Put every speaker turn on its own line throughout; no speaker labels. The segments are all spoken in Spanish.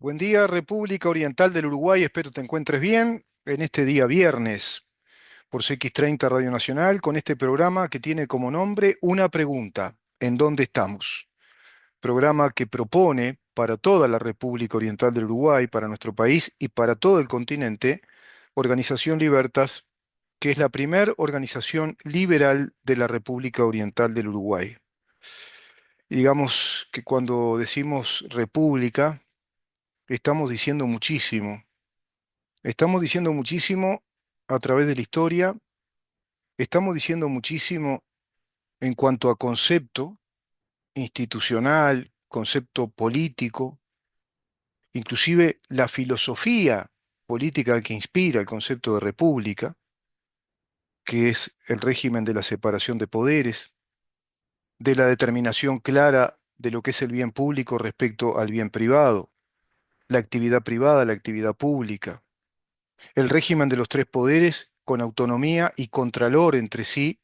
Buen día, República Oriental del Uruguay. Espero te encuentres bien en este día viernes por CX30 Radio Nacional con este programa que tiene como nombre Una pregunta: ¿en dónde estamos? Programa que propone para toda la República Oriental del Uruguay, para nuestro país y para todo el continente, Organización Libertas, que es la primer organización liberal de la República Oriental del Uruguay. Y digamos que cuando decimos república, estamos diciendo muchísimo. Estamos diciendo muchísimo a través de la historia, estamos diciendo muchísimo en cuanto a concepto institucional, concepto político, inclusive la filosofía política que inspira el concepto de república, que es el régimen de la separación de poderes, de la determinación clara de lo que es el bien público respecto al bien privado, la actividad privada, la actividad pública, el régimen de los tres poderes con autonomía y contralor entre sí,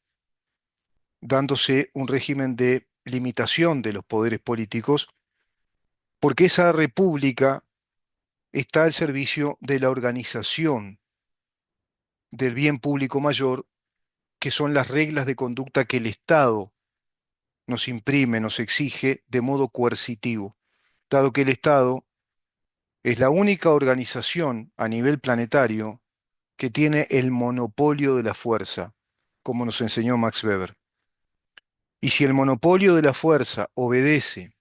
dándose un régimen de limitación de los poderes políticos, porque esa república está al servicio de la organización del bien público mayor, que son las reglas de conducta que el Estado nos imprime, nos exige de modo coercitivo, dado que el Estado es la única organización a nivel planetario que tiene el monopolio de la fuerza, como nos enseñó Max Weber. Y si el monopolio de la fuerza obedece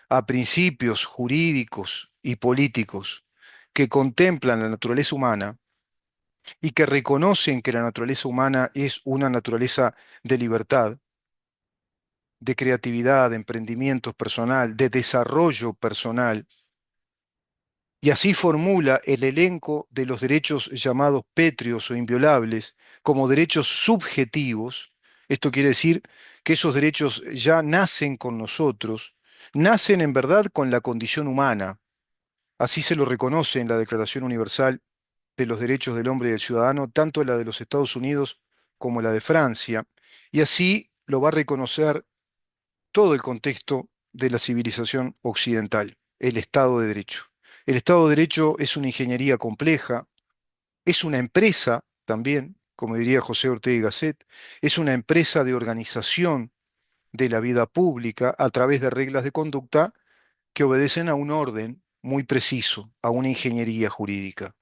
a principios jurídicos y políticos que contemplan la naturaleza humana y que reconocen que la naturaleza humana es una naturaleza de libertad, de creatividad, de emprendimiento personal, de desarrollo personal, y así formula el elenco de los derechos llamados pétreos o inviolables como derechos subjetivos. Esto quiere decir que esos derechos ya nacen con nosotros, nacen en verdad con la condición humana. Así se lo reconoce en la Declaración Universal de los Derechos del Hombre y del Ciudadano, tanto la de los Estados Unidos como la de Francia, y así lo va a reconocer todo el contexto de la civilización occidental, el Estado de Derecho. El Estado de Derecho es una ingeniería compleja, es una empresa también, como diría José Ortega y Gasset, es una empresa de organización de la vida pública a través de reglas de conducta que obedecen a un orden muy preciso, a una ingeniería jurídica.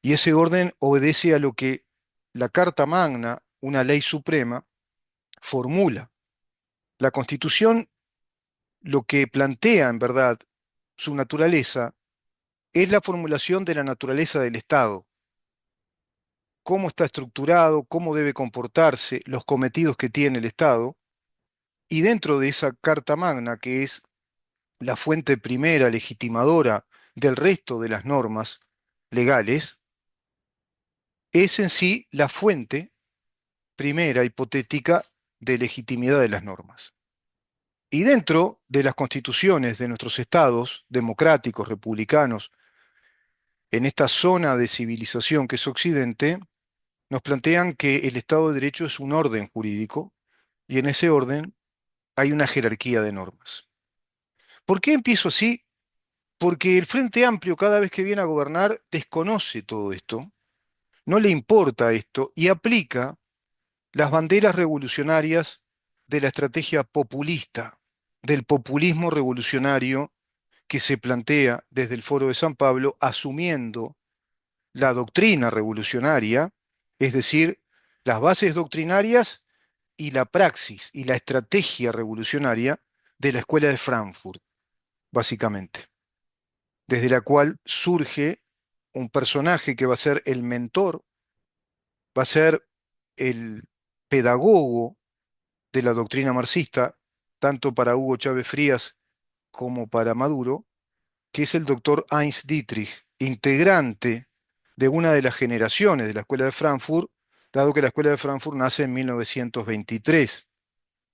Y ese orden obedece a lo que la Carta Magna, una ley suprema, formula. La Constitución lo que plantea en verdad su naturaleza es la formulación de la naturaleza del Estado, cómo está estructurado, cómo debe comportarse, los cometidos que tiene el Estado, y dentro de esa Carta Magna, que es la fuente primera legitimadora del resto de las normas legales, es en sí la fuente primera hipotética de legitimidad de las normas. Y dentro de las constituciones de nuestros estados democráticos, republicanos, en esta zona de civilización que es Occidente, nos plantean que el Estado de Derecho es un orden jurídico y en ese orden hay una jerarquía de normas. ¿Por qué empiezo así? Porque el Frente Amplio cada vez que viene a gobernar desconoce todo esto, no le importa esto y aplica las banderas revolucionarias de la estrategia populista, del populismo revolucionario que se plantea desde el Foro de San Pablo, asumiendo la doctrina revolucionaria, es decir, las bases doctrinarias y la praxis y la estrategia revolucionaria de la Escuela de Frankfurt, básicamente, desde la cual surge un personaje que va a ser el mentor, va a ser el pedagogo de la doctrina marxista, tanto para Hugo Chávez Frías como para Maduro, que es el doctor Heinz Dietrich, integrante de una de las generaciones de la Escuela de Frankfurt, dado que la Escuela de Frankfurt nace en 1923,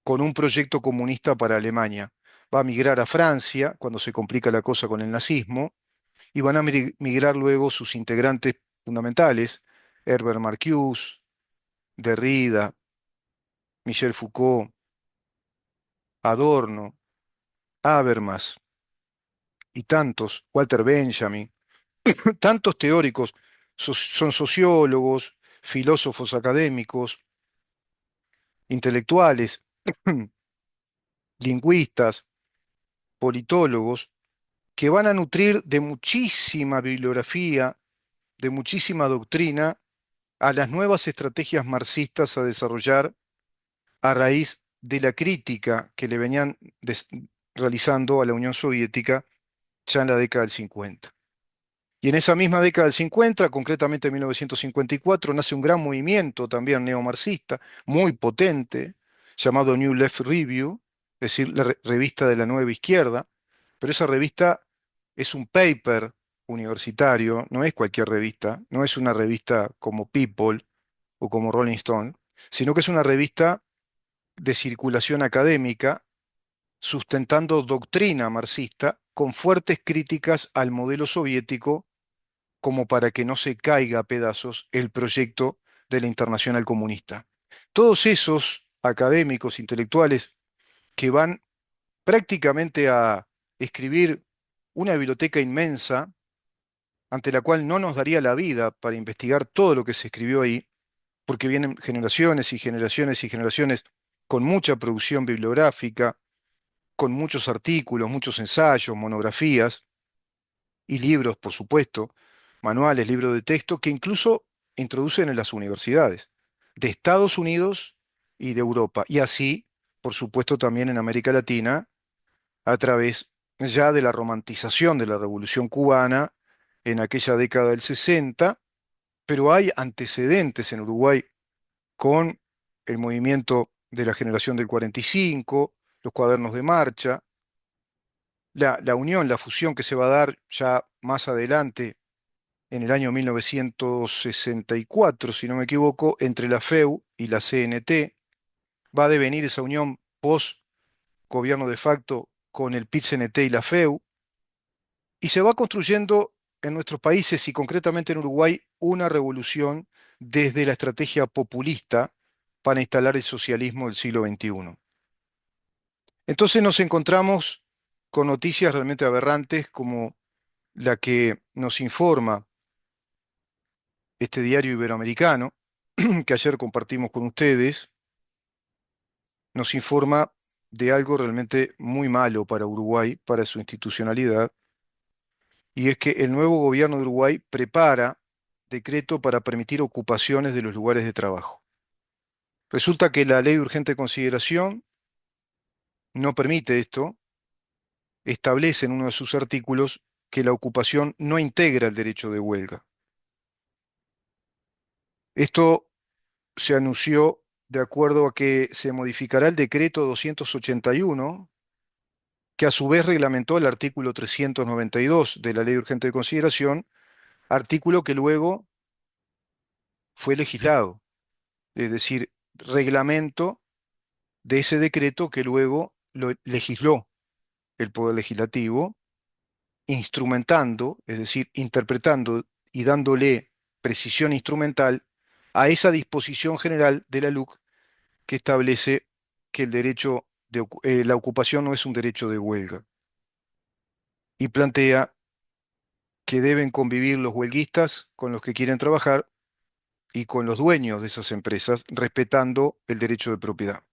con un proyecto comunista para Alemania. Va a migrar a Francia cuando se complica la cosa con el nazismo, y van a migrar luego sus integrantes fundamentales, Herbert Marcuse, Derrida, Michel Foucault, Adorno, Habermas y tantos, Walter Benjamin, tantos teóricos, son sociólogos, filósofos académicos, intelectuales, lingüistas, politólogos, que van a nutrir de muchísima bibliografía, de muchísima doctrina, a las nuevas estrategias marxistas a desarrollar a raíz de la crítica que le venían realizando a la Unión Soviética ya en la década del 50. Y en esa misma década del 50, concretamente en 1954, nace un gran movimiento también neomarxista, muy potente, llamado New Left Review, es decir, la revista de la nueva izquierda, pero esa revista es un paper universitario, no es cualquier revista, no es una revista como People o como Rolling Stone, sino que es una revista de circulación académica sustentando doctrina marxista con fuertes críticas al modelo soviético como para que no se caiga a pedazos el proyecto de la Internacional Comunista. Todos esos académicos, intelectuales, que van prácticamente a escribir una biblioteca inmensa ante la cual no nos daría la vida para investigar todo lo que se escribió ahí, porque vienen generaciones y generaciones y generaciones con mucha producción bibliográfica, con muchos artículos, muchos ensayos, monografías y libros, por supuesto, manuales, libros de texto, que incluso introducen en las universidades de Estados Unidos y de Europa, y así, por supuesto, también en América Latina, a través ya de la romantización de la Revolución Cubana en aquella década del 60, pero hay antecedentes en Uruguay con el movimiento de la generación del 45, los cuadernos de marcha, la unión, la fusión que se va a dar ya más adelante, en el año 1964, si no me equivoco, entre la FEU y la CNT, va a devenir esa unión post-gobierno de facto con el PIT-CNT y la FEU, y se va construyendo en nuestros países y concretamente en Uruguay una revolución desde la estrategia populista para instalar el socialismo del siglo XXI. Entonces nos encontramos con noticias realmente aberrantes como la que nos informa este diario iberoamericano, que ayer compartimos con ustedes, nos informa de algo realmente muy malo para Uruguay, para su institucionalidad, y es que el nuevo gobierno de Uruguay prepara decreto para permitir ocupaciones de los lugares de trabajo. Resulta que la ley de urgente consideración no permite esto, establece en uno de sus artículos que la ocupación no integra el derecho de huelga. Esto se anunció de acuerdo a que se modificará el decreto 281, que a su vez reglamentó el artículo 392 de la Ley de Urgente Consideración, artículo que luego fue legislado, es decir, reglamento de ese decreto que luego lo legisló el Poder Legislativo, instrumentando, es decir, interpretando y dándole precisión instrumental a esa disposición general de la LUC que establece que el derecho de la ocupación no es un derecho de huelga y plantea que deben convivir los huelguistas con los que quieren trabajar y con los dueños de esas empresas, respetando el derecho de propiedad.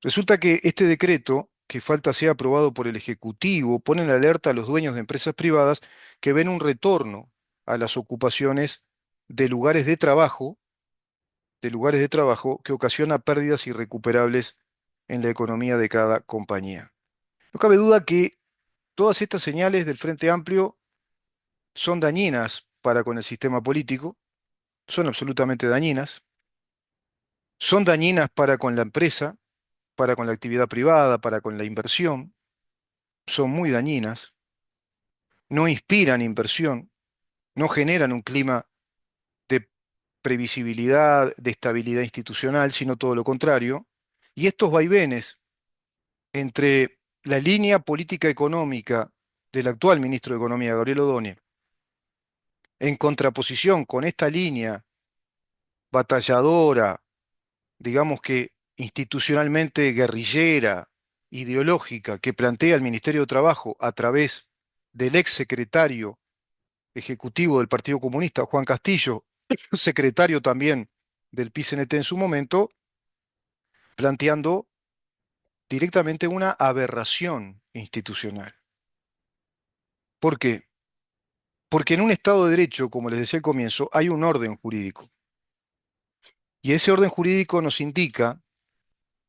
Resulta que este decreto, que falta sea aprobado por el Ejecutivo, pone en alerta a los dueños de empresas privadas que ven un retorno a las ocupaciones de lugares de lugares de trabajo que ocasiona pérdidas irrecuperables en la economía de cada compañía. No cabe duda que todas estas señales del Frente Amplio son dañinas para con el sistema político, son absolutamente dañinas, son dañinas para con la empresa, para con la actividad privada, para con la inversión, son muy dañinas, no inspiran inversión, no generan un clima de previsibilidad, de estabilidad institucional, sino todo lo contrario. Y estos vaivenes entre la línea política económica del actual ministro de Economía, Gabriel Ordóñez, en contraposición con esta línea batalladora, digamos que institucionalmente guerrillera ideológica que plantea el Ministerio de Trabajo a través del ex secretario ejecutivo del Partido Comunista, Juan Castillo, secretario también del PIT-CNT en su momento, planteando directamente una aberración institucional. ¿Por qué? Porque en un Estado de Derecho, como les decía al comienzo, hay un orden jurídico. Y ese orden jurídico nos indica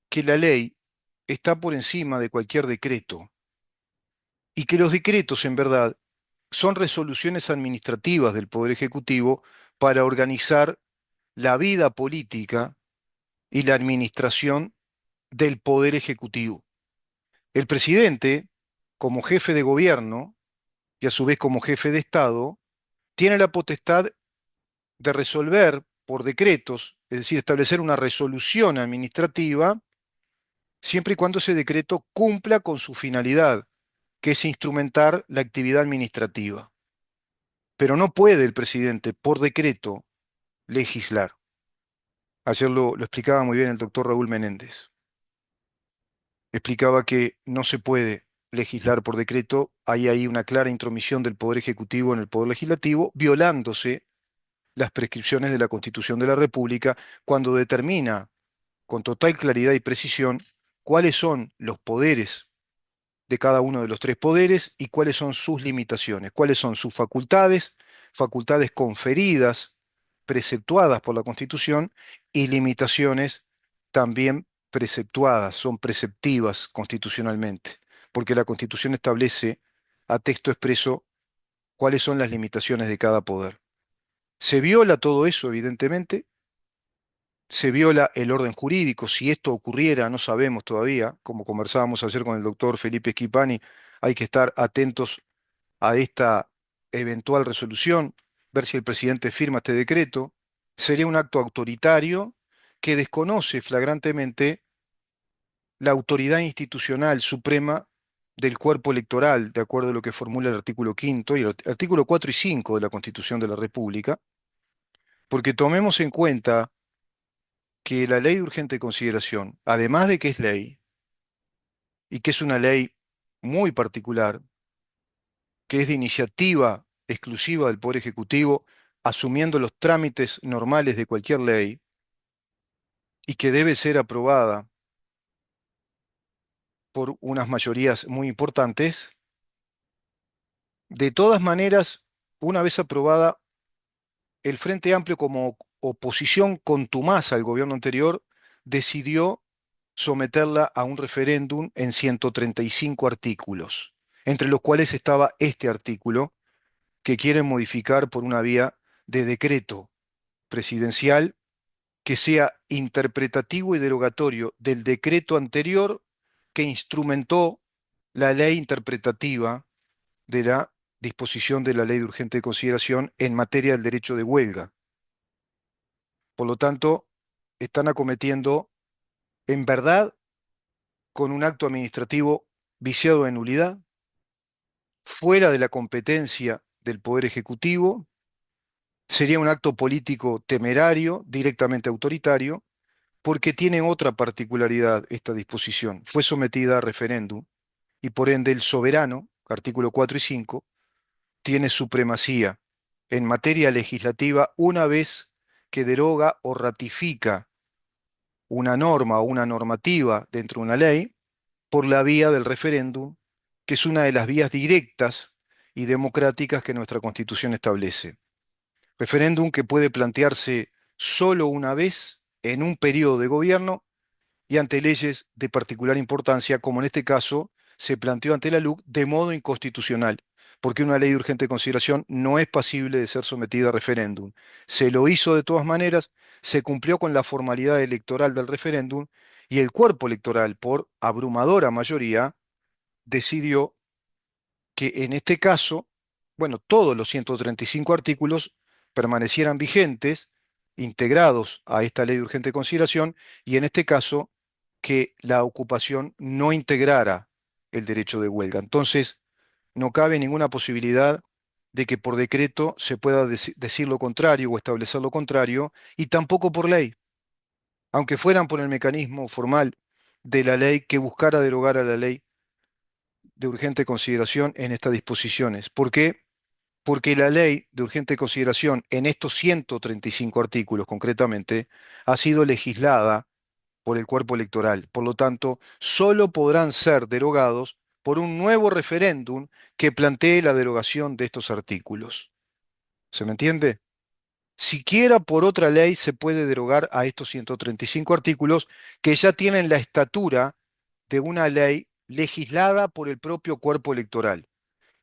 que la ley está por encima de cualquier decreto y que los decretos, en verdad, son resoluciones administrativas del Poder Ejecutivo para organizar la vida política y la administración del Poder Ejecutivo. El presidente, como jefe de gobierno y a su vez como jefe de Estado, tiene la potestad de resolver por decretos, es decir, establecer una resolución administrativa, siempre y cuando ese decreto cumpla con su finalidad, que es instrumentar la actividad administrativa. Pero no puede el presidente, por decreto, legislar. Ayer lo explicaba muy bien el doctor Raúl Menéndez. Explicaba que no se puede legislar por decreto, hay ahí una clara intromisión del Poder Ejecutivo en el Poder Legislativo, violándose las prescripciones de la Constitución de la República cuando determina con total claridad y precisión cuáles son los poderes de cada uno de los tres poderes y cuáles son sus limitaciones, cuáles son sus facultades, facultades conferidas, preceptuadas por la Constitución y limitaciones también preceptuadas, son preceptivas constitucionalmente, porque la Constitución establece a texto expreso cuáles son las limitaciones de cada poder. Se viola todo eso, evidentemente, se viola el orden jurídico. Si esto ocurriera, no sabemos todavía, como conversábamos ayer con el doctor Felipe Schipani, hay que estar atentos a esta eventual resolución, ver si el presidente firma este decreto. Sería un acto autoritario que desconoce flagrantemente la autoridad institucional suprema del cuerpo electoral, de acuerdo a lo que formula el artículo quinto y el artículo 4 y 5 de la Constitución de la República, porque tomemos en cuenta que la ley de urgente consideración, además de que es ley, y que es una ley muy particular, que es de iniciativa exclusiva del Poder Ejecutivo, asumiendo los trámites normales de cualquier ley, y que debe ser aprobada por unas mayorías muy importantes, de todas maneras, una vez aprobada, el Frente Amplio como oposición contumaz al gobierno anterior decidió someterla a un referéndum en 135 artículos, entre los cuales estaba este artículo que quieren modificar por una vía de decreto presidencial que sea interpretativo y derogatorio del decreto anterior que instrumentó la ley interpretativa de la disposición de la ley de urgente consideración en materia del derecho de huelga. Por lo tanto, están acometiendo en verdad con un acto administrativo viciado de nulidad, fuera de la competencia del Poder Ejecutivo, sería un acto político temerario, directamente autoritario, porque tiene otra particularidad esta disposición. Fue sometida a referéndum y por ende el soberano, artículo 4 y 5, tiene supremacía en materia legislativa una vez que deroga o ratifica una norma o una normativa dentro de una ley por la vía del referéndum, que es una de las vías directas y democráticas que nuestra Constitución establece. Referéndum que puede plantearse solo una vez en un periodo de gobierno y ante leyes de particular importancia, como en este caso se planteó ante la LUC de modo inconstitucional, porque una ley de urgente consideración no es pasible de ser sometida a referéndum. Se lo hizo de todas maneras, se cumplió con la formalidad electoral del referéndum y el cuerpo electoral, por abrumadora mayoría, decidió que en este caso, bueno, todos los 135 artículos permanecieran vigentes, integrados a esta ley de urgente consideración, y en este caso que la ocupación no integrara el derecho de huelga. Entonces, no cabe ninguna posibilidad de que por decreto se pueda decir lo contrario o establecer lo contrario, y tampoco por ley, aunque fueran por el mecanismo formal de la ley que buscara derogar a la ley de urgente consideración en estas disposiciones. ¿Por qué? Porque la ley de urgente consideración en estos 135 artículos concretamente ha sido legislada por el cuerpo electoral. Por lo tanto, solo podrán ser derogados por un nuevo referéndum que plantee la derogación de estos artículos. ¿Se me entiende? Siquiera por otra ley se puede derogar a estos 135 artículos que ya tienen la estatura de una ley legislada por el propio cuerpo electoral.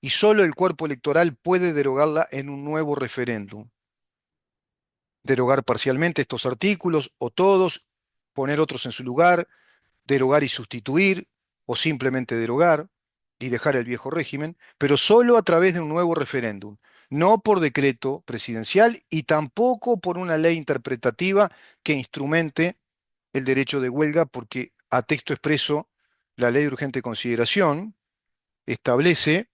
Y solo el cuerpo electoral puede derogarla en un nuevo referéndum. Derogar parcialmente estos artículos o todos, poner otros en su lugar, derogar y sustituir, o simplemente derogar y dejar el viejo régimen, pero solo a través de un nuevo referéndum, no por decreto presidencial y tampoco por una ley interpretativa que instrumente el derecho de huelga, porque a texto expreso la ley de urgente consideración establece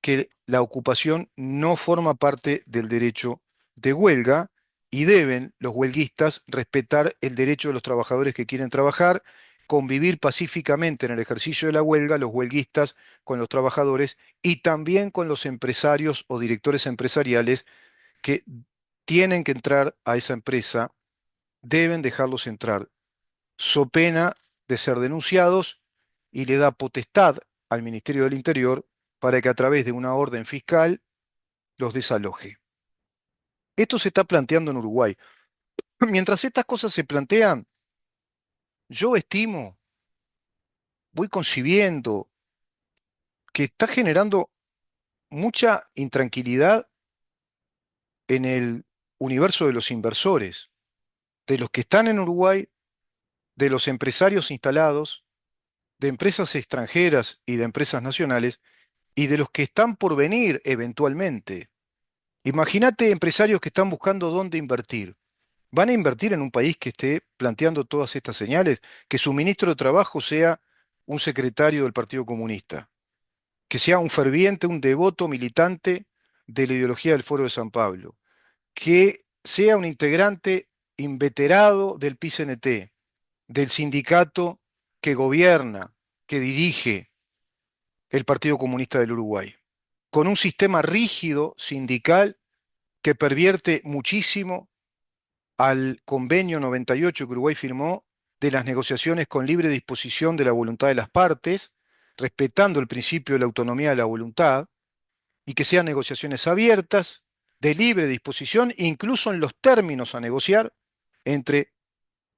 que la ocupación no forma parte del derecho de huelga y deben los huelguistas respetar el derecho de los trabajadores que quieren trabajar, convivir pacíficamente en el ejercicio de la huelga, los huelguistas con los trabajadores y también con los empresarios o directores empresariales que tienen que entrar a esa empresa, deben dejarlos entrar, so pena de ser denunciados y le da potestad al Ministerio del Interior para que a través de una orden fiscal los desaloje. Esto se está planteando en Uruguay. Mientras estas cosas se plantean, yo estimo, voy concibiendo que está generando mucha intranquilidad en el universo de los inversores, de los que están en Uruguay, de los empresarios instalados, de empresas extranjeras y de empresas nacionales, y de los que están por venir eventualmente. Imagínate empresarios que están buscando dónde invertir. ¿Van a invertir en un país que esté planteando todas estas señales? Que su ministro de Trabajo sea un secretario del Partido Comunista, que sea un ferviente, un devoto militante de la ideología del Foro de San Pablo, que sea un integrante inveterado del PCNT, del sindicato que gobierna, que dirige el Partido Comunista del Uruguay, con un sistema rígido sindical que pervierte muchísimo al convenio 98 que Uruguay firmó de las negociaciones con libre disposición de la voluntad de las partes, respetando el principio de la autonomía de la voluntad, y que sean negociaciones abiertas, de libre disposición, incluso en los términos a negociar entre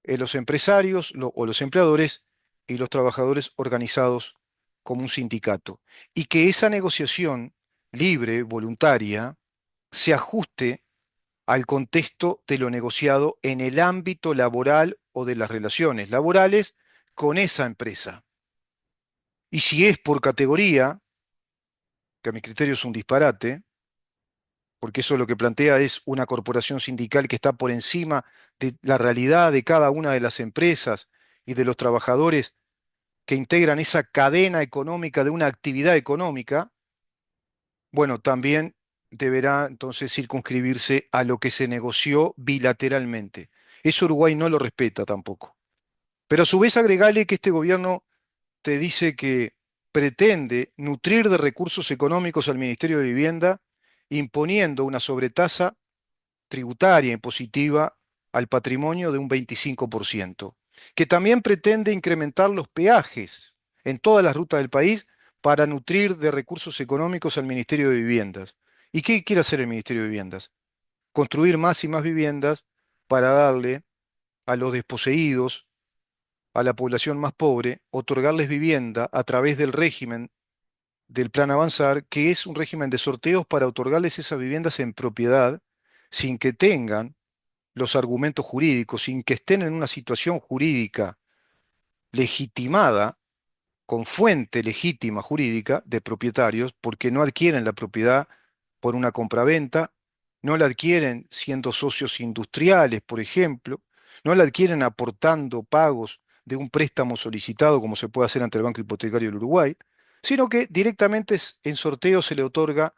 los empresarios o los empleadores y los trabajadores organizados como un sindicato. Y que esa negociación libre, voluntaria, se ajuste al contexto de lo negociado en el ámbito laboral o de las relaciones laborales con esa empresa. Y si es por categoría, que a mi criterio es un disparate, porque eso lo que plantea es una corporación sindical que está por encima de la realidad de cada una de las empresas y de los trabajadores que integran esa cadena económica de una actividad económica, bueno, también deberá entonces circunscribirse a lo que se negoció bilateralmente. Eso Uruguay no lo respeta tampoco. Pero a su vez agregale que este gobierno te dice que pretende nutrir de recursos económicos al Ministerio de Vivienda, imponiendo una sobretasa tributaria impositiva al patrimonio de un 25%, que también pretende incrementar los peajes en todas las rutas del país para nutrir de recursos económicos al Ministerio de Viviendas. ¿Y qué quiere hacer el Ministerio de Viviendas? Construir más y más viviendas para darle a los desposeídos, a la población más pobre, otorgarles vivienda a través del régimen del Plan Avanzar, que es un régimen de sorteos para otorgarles esas viviendas en propiedad sin que tengan los argumentos jurídicos, sin que estén en una situación jurídica legitimada, con fuente legítima jurídica de propietarios, porque no adquieren la propiedad por una compraventa, no la adquieren siendo socios industriales, por ejemplo, no la adquieren aportando pagos de un préstamo solicitado como se puede hacer ante el Banco Hipotecario del Uruguay, sino que directamente en sorteo se le otorga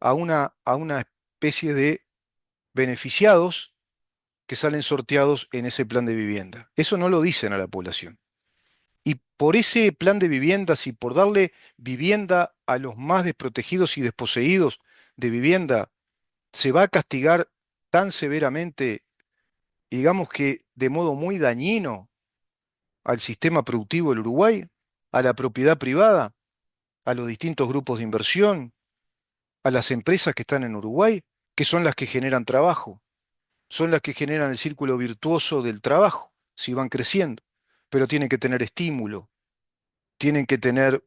a una especie de beneficiados que salen sorteados en ese plan de vivienda. Eso no lo dicen a la población. Y por ese plan de viviendas y por darle vivienda a los más desprotegidos y desposeídos de vivienda, se va a castigar tan severamente, y digamos que de modo muy dañino, al sistema productivo del Uruguay, a la propiedad privada, a los distintos grupos de inversión, a las empresas que están en Uruguay, que son las que generan trabajo, son las que generan el círculo virtuoso del trabajo, si van creciendo, pero tienen que tener estímulo, tienen que tener,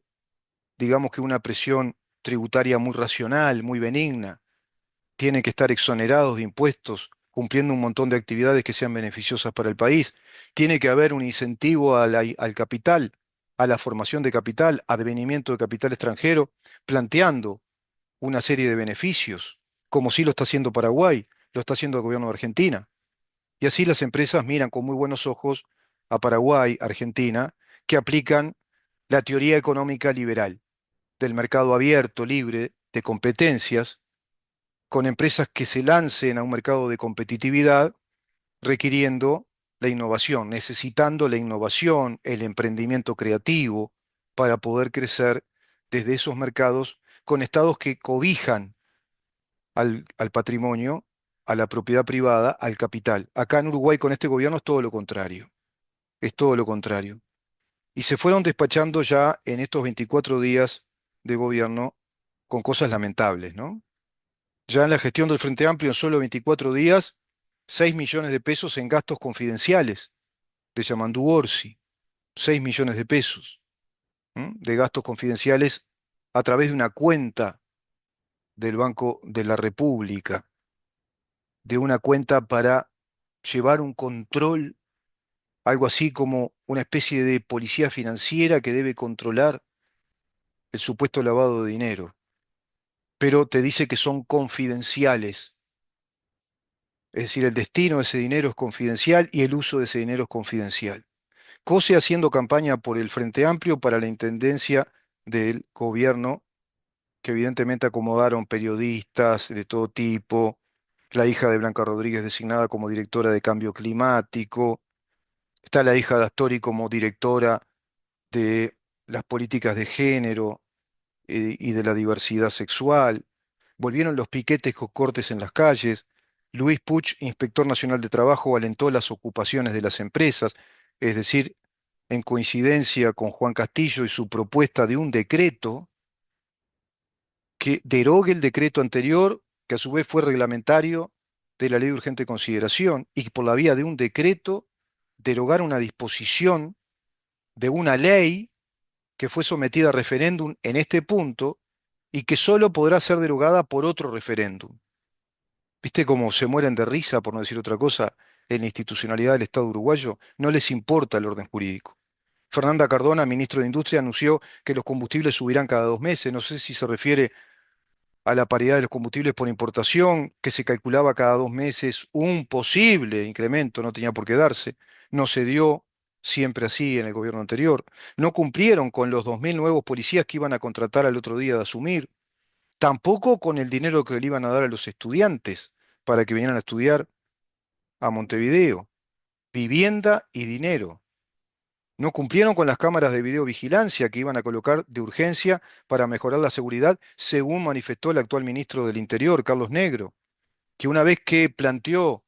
digamos que una presión tributaria muy racional, muy benigna, tienen que estar exonerados de impuestos, cumpliendo un montón de actividades que sean beneficiosas para el país. Tiene que haber un incentivo al capital, a la formación de capital, advenimiento de capital extranjero, planteando una serie de beneficios, como sí lo está haciendo Paraguay, lo está haciendo el gobierno de Argentina. Y así las empresas miran con muy buenos ojos a Paraguay, Argentina, que aplican la teoría económica liberal, del mercado abierto, libre, de competencias, con empresas que se lancen a un mercado de competitividad requiriendo la innovación, necesitando la innovación, el emprendimiento creativo para poder crecer desde esos mercados con estados que cobijan al patrimonio, a la propiedad privada, al capital. Acá en Uruguay con este gobierno es todo lo contrario, es todo lo contrario. Y se fueron despachando ya en estos 24 días de gobierno con cosas lamentables, ¿no? Ya en la gestión del Frente Amplio, en solo 24 días, 6 millones de pesos en gastos confidenciales de Yamandu Orsi, 6 millones de pesos, de gastos confidenciales a través de una cuenta del Banco de la República, de una cuenta para llevar un control, algo así como una especie de policía financiera que debe controlar el supuesto lavado de dinero, pero te dice que son confidenciales. Es decir, el destino de ese dinero es confidencial y el uso de ese dinero es confidencial. COSE haciendo campaña por el Frente Amplio para la intendencia del gobierno, que evidentemente acomodaron periodistas de todo tipo, la hija de Blanca Rodríguez designada como directora de Cambio Climático, está la hija de Astori como directora de las políticas de género y de la diversidad sexual. Volvieron los piquetes con cortes en las calles. Luis Puch, inspector nacional de trabajo, alentó las ocupaciones de las empresas, es decir, en coincidencia con Juan Castillo y su propuesta de un decreto que derogue el decreto anterior, que a su vez fue reglamentario de la ley de urgente consideración, y que por la vía de un decreto derogar una disposición de una ley que fue sometida a referéndum en este punto y que solo podrá ser derogada por otro referéndum. ¿Viste cómo se mueren de risa, por no decir otra cosa, en la institucionalidad del Estado uruguayo? No les importa el orden jurídico. Fernanda Cardona, ministro de Industria, anunció que los combustibles subirán cada 2 meses. No sé si se refiere a la paridad de los combustibles por importación, que se calculaba cada 2 meses un posible incremento, no tenía por qué darse. No se dio siempre así en el gobierno anterior. No cumplieron con los 2.000 nuevos policías que iban a contratar al otro día de asumir. Tampoco con el dinero que le iban a dar a los estudiantes para que vinieran a estudiar a Montevideo. Vivienda y dinero. No cumplieron con las cámaras de videovigilancia que iban a colocar de urgencia para mejorar la seguridad, según manifestó el actual ministro del Interior, Carlos Negro, que una vez que planteó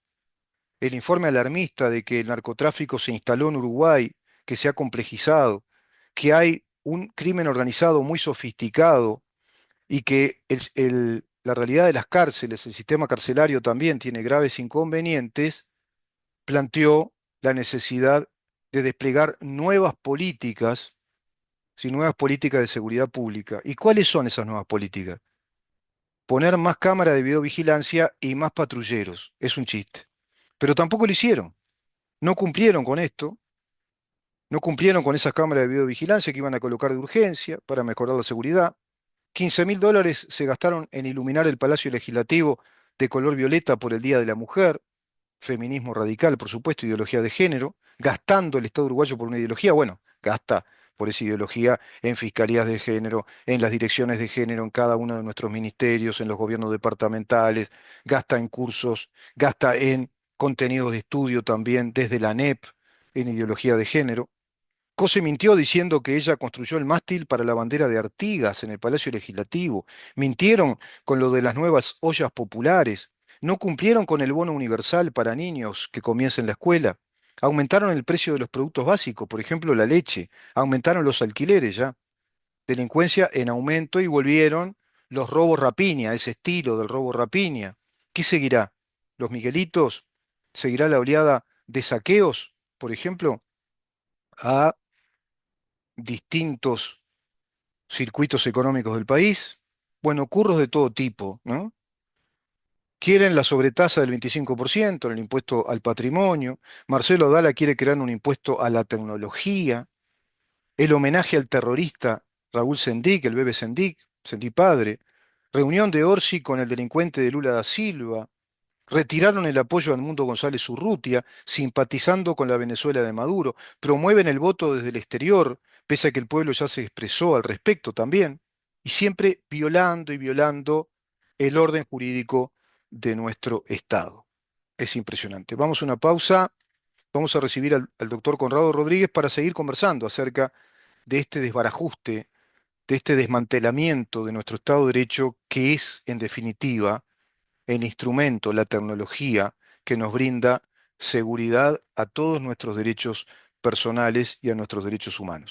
el informe alarmista de que el narcotráfico se instaló en Uruguay, que se ha complejizado, que hay un crimen organizado muy sofisticado y que la realidad de las cárceles, el sistema carcelario también tiene graves inconvenientes, planteó la necesidad de desplegar nuevas políticas, sí, nuevas políticas de seguridad pública. ¿Y cuáles son esas nuevas políticas? Poner más cámaras de videovigilancia y más patrulleros. Es un chiste. Pero tampoco lo hicieron. No cumplieron con esto. No cumplieron con esas cámaras de videovigilancia que iban a colocar de urgencia para mejorar la seguridad. 15.000 dólares se gastaron en iluminar el Palacio Legislativo de color violeta por el Día de la Mujer, feminismo radical, por supuesto, ideología de género, gastando el Estado uruguayo por una ideología, bueno, gasta por esa ideología en fiscalías de género, en las direcciones de género, en cada uno de nuestros ministerios, en los gobiernos departamentales, gasta en cursos, gasta en contenidos de estudio también desde la ANEP, en ideología de género, Sacó se mintió diciendo que ella construyó el mástil para la bandera de Artigas en el Palacio Legislativo. Mintieron con lo de las nuevas ollas populares. No cumplieron con el bono universal para niños que comiencen la escuela. Aumentaron el precio de los productos básicos, por ejemplo, la leche. Aumentaron los alquileres ya. Delincuencia en aumento y volvieron los robos rapiña, ese estilo del robo rapiña. ¿Qué seguirá? ¿Los Miguelitos? ¿Seguirá la oleada de saqueos, por ejemplo, a distintos circuitos económicos del país? Bueno, curros de todo tipo, ¿no? Quieren la sobretasa del 25% en el impuesto al patrimonio. Marcelo Dala quiere crear un impuesto a la tecnología. El homenaje al terrorista Raúl Sendic, el bebé Sendic, Sendic padre. Reunión de Orsi con el delincuente de Lula da Silva. Retiraron el apoyo a Edmundo González Urrutia, simpatizando con la Venezuela de Maduro. Promueven el voto desde el exterior, pese a que el pueblo ya se expresó al respecto también. Y siempre violando y violando el orden jurídico de nuestro Estado. Es impresionante. Vamos a una pausa. Vamos a recibir al doctor Conrado Rodríguez para seguir conversando acerca de este desbarajuste, de este desmantelamiento de nuestro Estado de Derecho, que es, en definitiva, el instrumento, la tecnología que nos brinda seguridad a todos nuestros derechos personales y a nuestros derechos humanos.